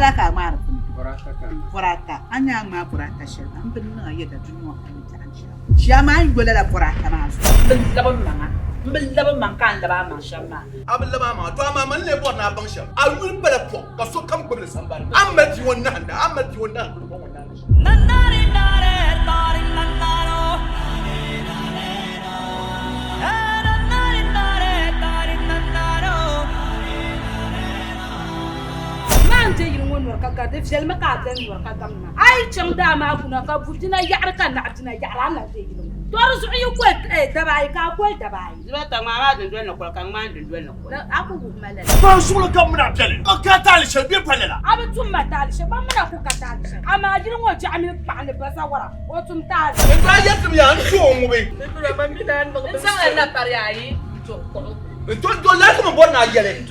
buraka ma buraka anya ma buraka shel am bin na yeda dunyo an ta an sha ma an gola la buraka ma bin laban man kan da ba man shamma abin laba ma to amma man le bo na ban sham a wul bala po ka so kam gbe sambar amma ti wannan da amma ti wannan ko wannan nanare nare tare nanaro nanare nare tare nanaro man te yin won ka ka de fiel ma ka den wor ka gamna ai chang da ma kuna ka budina yar kan na adina yara na te yin Tora su yi kwet dabai ka kwet dabai. Ziba ta mama dundun na kwal kan man dundun na kwal. Aku bu mala. Ba su ka muna tele. Ka ta li shebi palela. Aba tum ma ta li she ba muna ku ka ta li she. Ama jirin wo jami pa ne ba sa wara. O tum ta. Ba ya tum ya nso mu be. Tura ba mi dan ba. Sa na par ya yi. To la ko mo na yele.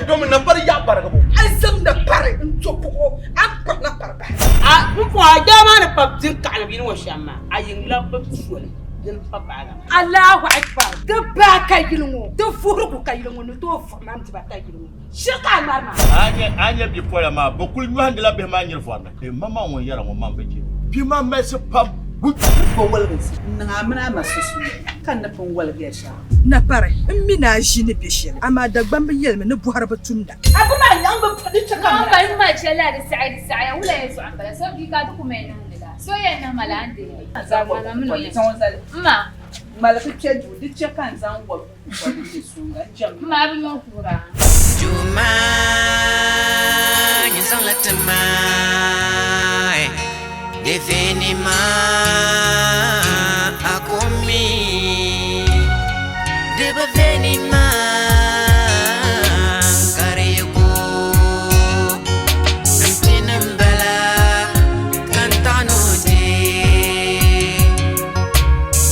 Do mo na par ya bar ko. Ai sam da par nso ko. Akko na par ba. Ah, ku kwa jama na pap din ka na bin wo shamma. Ayin la ba fuole. Din papa ga. Allahu akbar. Da ba ka yilungo. Da furu ku ka yilungo no to fa mam ti ba ka yilungo. Shika marma. Anya bi pola ma bokul ñu handila be ma ñir fo na. E mama won yara mo mam be ci. Bi ma mes pap ko walgis na amna masusu kan na pun walgesha na pare mina jini bishel ama da gbambe yelme ne buhar batunda abu ma yan ba fadi ta kan ba ma ce la da sa'a wala yaso an bala sauki ka duk mai nan da so yana mala ande za mu na mun yi ma malaka ce du ce kan zan wa wani su ga jam ma bi mun kura Juma nyizang latama defini ma